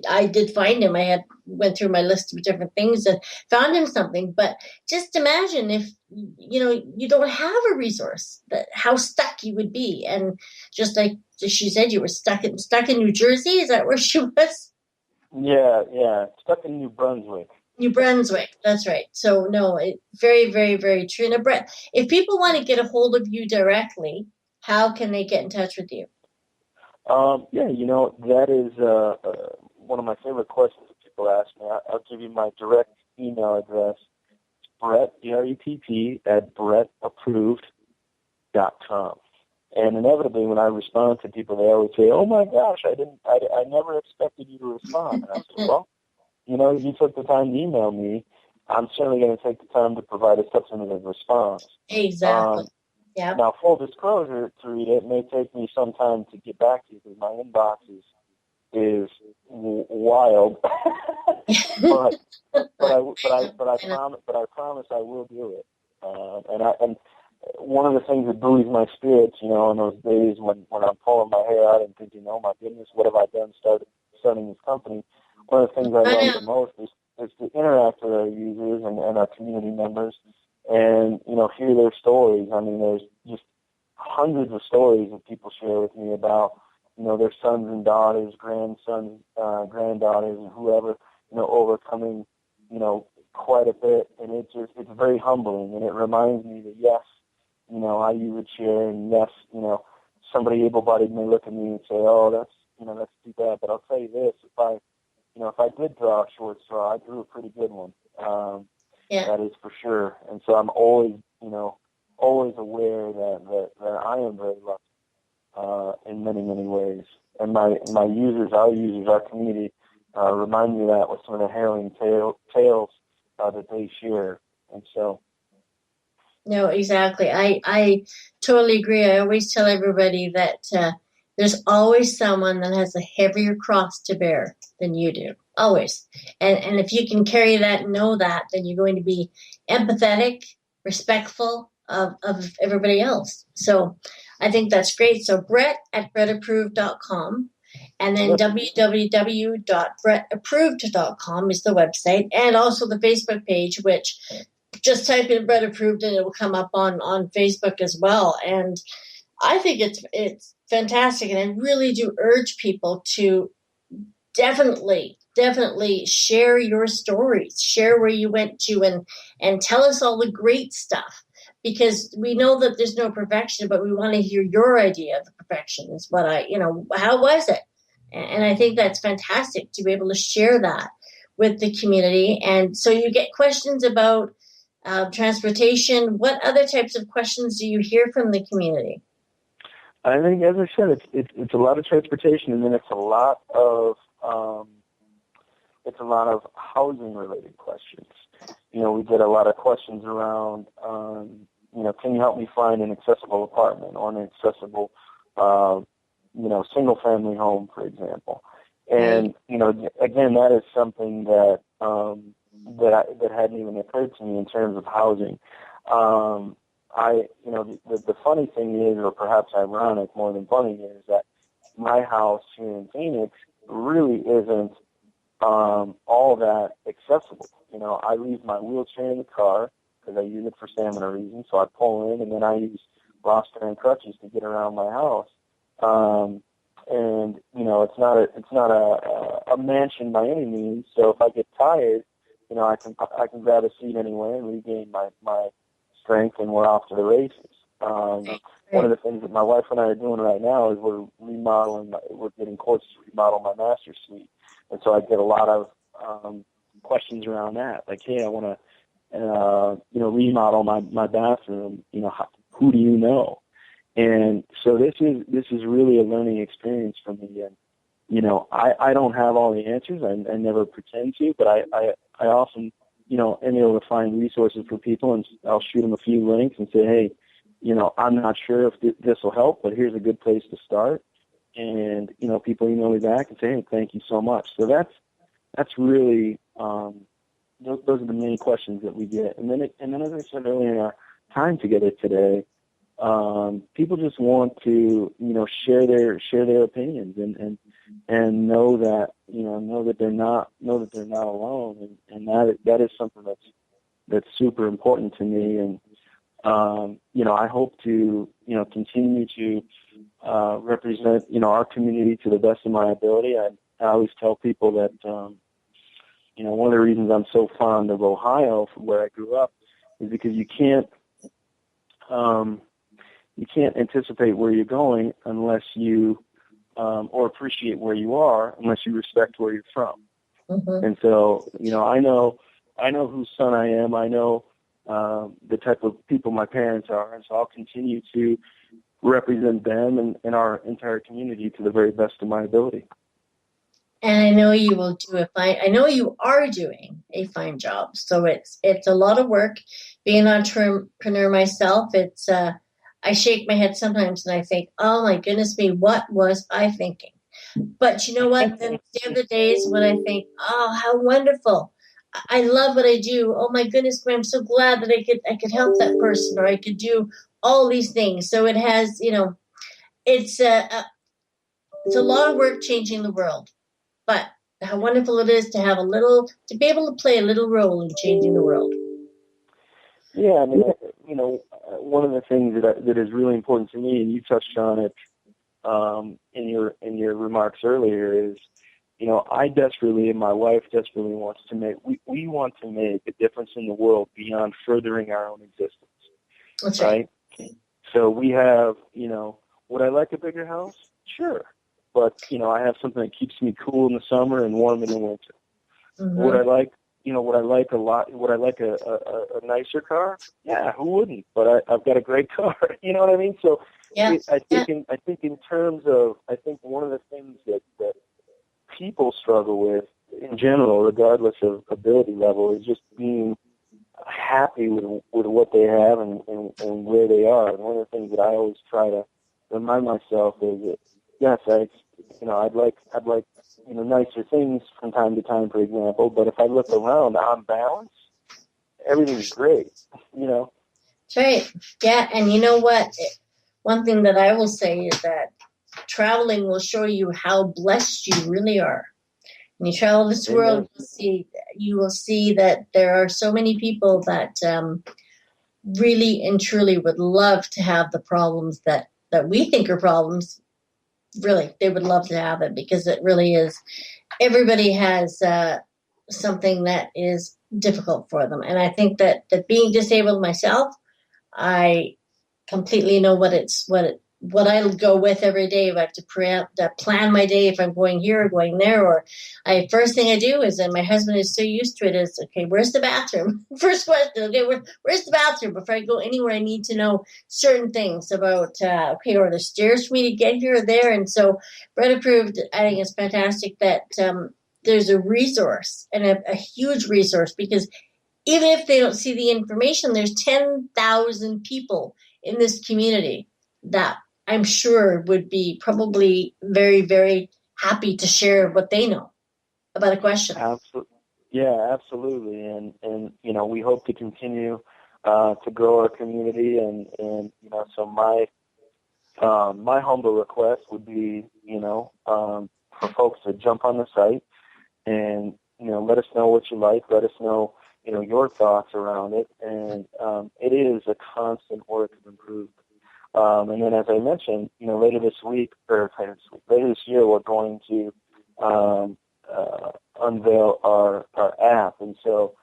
I did find him. I went through my list of different things and found him something. But just imagine if you don't have a resource, how stuck you would be. And just like she said, you were stuck in New Jersey. Is that where she was? Yeah, stuck in New Brunswick. New Brunswick, that's right. So no, very, very, very true. Now, Brett, if people want to get a hold of you directly, how can they get in touch with you? That is one of my favorite questions that people ask me. I'll give you my direct email address. It's Brett, BRETT, at BrettApproved.com. And inevitably, when I respond to people, they always say, "Oh my gosh, I never expected you to respond." And I said, "Well, you took the time to email me. I'm certainly going to take the time to provide a substantive response." Exactly. Yeah. Now, full disclosure, Tarita, it may take me some time to get back to you because my inbox is wild. but I promise I will do it. And one of the things that buoys my spirits, in those days when I'm pulling my hair out and thinking, "Oh my goodness, what have I done starting this company?" One of the things I love the most is to interact with our users and our community members and, hear their stories. I mean, there's just hundreds of stories that people share with me about, their sons and daughters, grandsons, granddaughters, and whoever, overcoming, quite a bit. And it's very humbling. And it reminds me that, yes, how you would share, and yes, somebody able-bodied may look at me and say, "Oh, that's too bad." But I'll tell you this, if I did draw a short straw, I drew a pretty good one. That is for sure. And so I'm always aware that I am very lucky in many, many ways. And my users, our community, remind me of that with some of the harrowing tales that they share. And so. No, exactly. I totally agree. I always tell everybody that there's always someone that has a heavier cross to bear than you do. Always. And if you can carry that and know that, then you're going to be empathetic, respectful of everybody else. So I think that's great. So Brett at BrettApproved.com, and then www.brettapproved.com is the website, and also the Facebook page, which just type in Brett Approved and it will come up on Facebook as well. And I think it's fantastic. And I really do urge people to definitely share your stories, share where you went to, and tell us all the great stuff, because we know that there's no perfection, but we want to hear your idea of the perfection is what how was it? And I think that's fantastic to be able to share that with the community. And so you get questions about transportation. What other types of questions do you hear from the community? I think, as I said, it's a lot of transportation, and then it's a lot of housing related questions. We get a lot of questions around, can you help me find an accessible apartment or an accessible, single family home, for example. And again, that is something that hadn't even occurred to me in terms of housing. The funny thing is, or perhaps ironic more than funny, is that my house here in Phoenix really isn't all that accessible. I leave my wheelchair in the car because I use it for stamina reasons, so I pull in, and then I use roster and crutches to get around my house. And it's not a mansion by any means. So if I get tired, I can grab a seat anywhere and regain my strength, and we're off to the races. one of the things that my wife and I are doing right now is we're getting quotes to remodel my master suite. And so I get a lot of questions around that. Like, hey, I want to, remodel my bathroom. Who do you know? And so this is really a learning experience for me. And, I don't have all the answers. I never pretend to, but I often, am able to find resources for people, and I'll shoot them a few links and say, hey, I'm not sure if this will help, but here's a good place to start. And, people email me back and say, hey, thank you so much. So that's really, those are the main questions that we get. And then as I said earlier in our time together today, people just want to, share their opinions and know that they're not alone. And that is something that's super important to me. And, I hope to, continue to, represent, our community to the best of my ability. I always tell people that, one of the reasons I'm so fond of Ohio, from where I grew up, is because you can't anticipate where you're going unless you, or appreciate where you are unless you respect where you're from. Mm-hmm. And so, I know whose son I am. I know the type of people my parents are, and so I'll continue to represent them and our entire community to the very best of my ability. And I know you will do I know you are doing a fine job. So it's a lot of work. Being an entrepreneur myself, it's I shake my head sometimes and I think, oh my goodness me, what was I thinking? But you know what? Then the other days when I think, oh, how wonderful. I love what I do. Oh my goodness, I'm so glad that I could help that person, or I could do all these things. So it has, it's a lot of work changing the world. But how wonderful it is to be able to play a little role in changing the world. Yeah, I mean, one of the things that is really important to me, and you touched on it in your remarks earlier, is, I desperately, and my wife desperately wants to we want to make a difference in the world beyond furthering our own existence. That's right. So we have, would I like a bigger house? Sure. But, I have something that keeps me cool in the summer and warm in the winter. Mm-hmm. Would I like a nicer car? Yeah, who wouldn't? But I've got a great car. You know what I mean? So yeah. I think in terms of, one of the things that people struggle with in general, regardless of ability level, is just being happy with what they have and where they are. And one of the things that I always try to remind myself is that, yes, I'd like nicer things from time to time, for example. But if I look around, on balance, everything's great. That's right. Yeah, and you know what? One thing that I will say is that traveling will show you how blessed you really are. When you travel this world, you will see that there are so many people that really and truly would love to have the problems that we think are problems. Really, they would love to have it, because it really is. Everybody has something that is difficult for them. And I think that being disabled myself, I completely know what I'll go with every day. If I have to plan my day, if I'm going here or going there, or first thing I do is, and my husband is so used to it, is, okay, where's the bathroom? First question, okay, where's the bathroom? Before I go anywhere, I need to know certain things about, okay, are there stairs for me to get here or there? And so Brett Approved, I think it's fantastic that there's a resource, and a huge resource, because even if they don't see the information, there's 10,000 people in this community that I'm sure would be probably very, very happy to share what they know about a question. Absolutely. Yeah, absolutely. And we hope to continue to grow our community. And so my humble request would be, for folks to jump on the site and, let us know what you like. Let us know, your thoughts around it. And it is a constant work of improvement. And then, as I mentioned, later this year, we're going to unveil our app. And so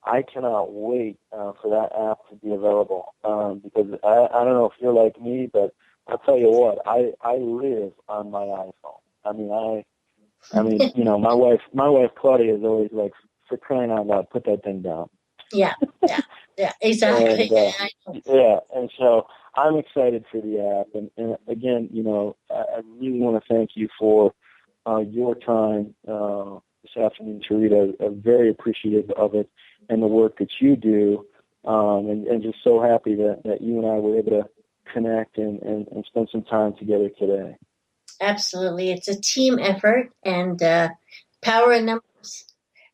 I cannot wait for that app to be available, because I don't know if you're like me, but I'll tell you what, I live on my iPhone. I mean, you know, my wife Claudia is always like, for crying out loud, put that thing down. Yeah, exactly. And so I'm excited for the app. And again, you know, I really want to thank you for your time this afternoon, Tarita. I'm very appreciative of it and the work that you do, and just so happy that you and I were able to connect and spend some time together today. Absolutely. It's a team effort, and power in numbers.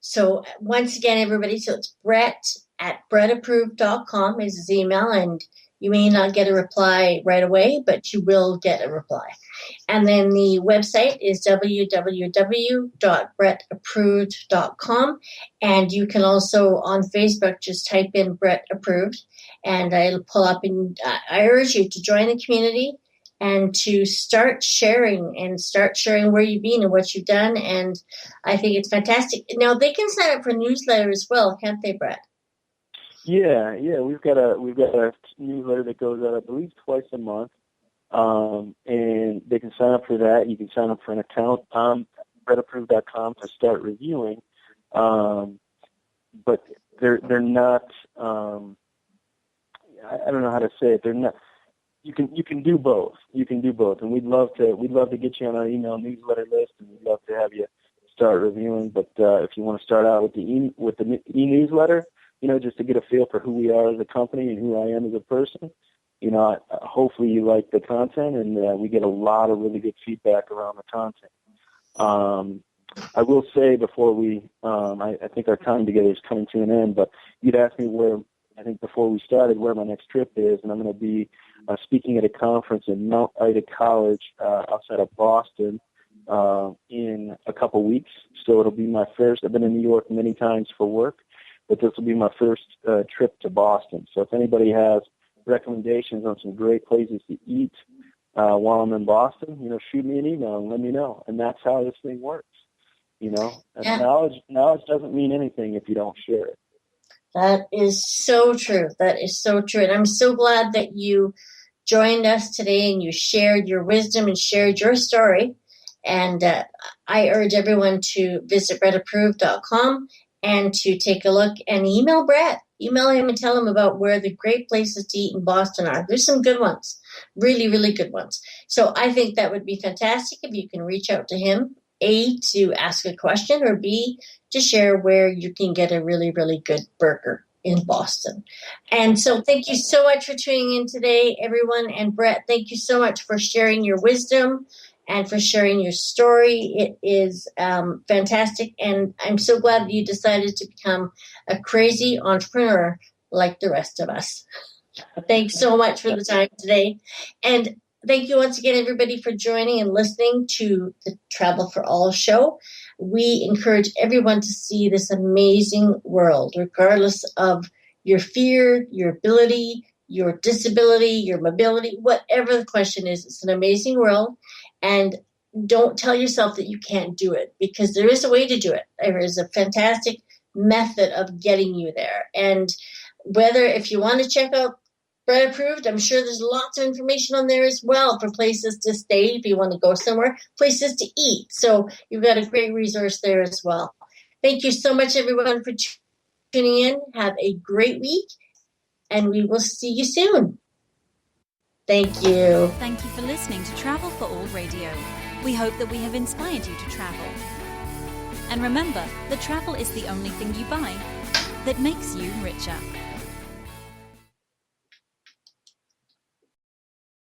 So once again, everybody, so it's Brett at brettapproved.com is his email, and you may not get a reply right away, but you will get a reply. And then the website is www.brettapproved.com, and you can also on Facebook just type in Brett Approved, and it'll pull up. And I urge you to join the community and to start sharing where you've been and what you've done. And I think it's fantastic. Now they can sign up for newsletter as well, can't they, Brett? Yeah. We've got a newsletter that goes out, I believe, twice a month, and they can sign up for that. You can sign up for an account on brettapproved.com to start reviewing, but they're not. I don't know how to say it. They're not. You can do both. And we'd love to get you on our email newsletter list, and we'd love to have you start reviewing. But if you want to start out with the e-newsletter, you know, just to get a feel for who we are as a company and who I am as a person, you know, hopefully you like the content, and we get a lot of really good feedback around the content. I will say before I think our time together is coming to an end, but you'd asked me where my next trip is, and I'm going to be speaking at a conference in Mount Ida College outside of Boston in a couple weeks. So it'll be my first. I've been in New York many times for work, but this will be my first trip to Boston. So if anybody has recommendations on some great places to eat while I'm in Boston, you know, shoot me an email and let me know. And that's how this thing works. You know, and knowledge doesn't mean anything if you don't share it. That is so true. And I'm so glad that you joined us today and you shared your wisdom and shared your story. And I urge everyone to visit brettapproved.com and to take a look and email Brett. Email him and tell him about where the great places to eat in Boston are. There's some good ones, really, really good ones. So I think that would be fantastic if you can reach out to him, A, to ask a question, or B, to share where you can get a really, really good burger in Boston. And so thank you so much for tuning in today, everyone. And Brett, thank you so much for sharing your wisdom and for sharing your story. It is fantastic. And I'm so glad that you decided to become a crazy entrepreneur like the rest of us. Thanks so much for the time today. And thank you once again, everybody, for joining and listening to the Travel for All show. We encourage everyone to see this amazing world, regardless of your fear, your ability, your disability, your mobility, whatever the question is. It's an amazing world. And don't tell yourself that you can't do it, because there is a way to do it. There is a fantastic method of getting you there. And if you want to check out Brett Approved, I'm sure there's lots of information on there as well for places to stay if you want to go somewhere, places to eat. So you've got a great resource there as well. Thank you so much, everyone, for tuning in. Have a great week, and we will see you soon. Thank you. Thank you for listening to Travel for All Radio. We hope that we have inspired you to travel. And remember that travel is the only thing you buy that makes you richer.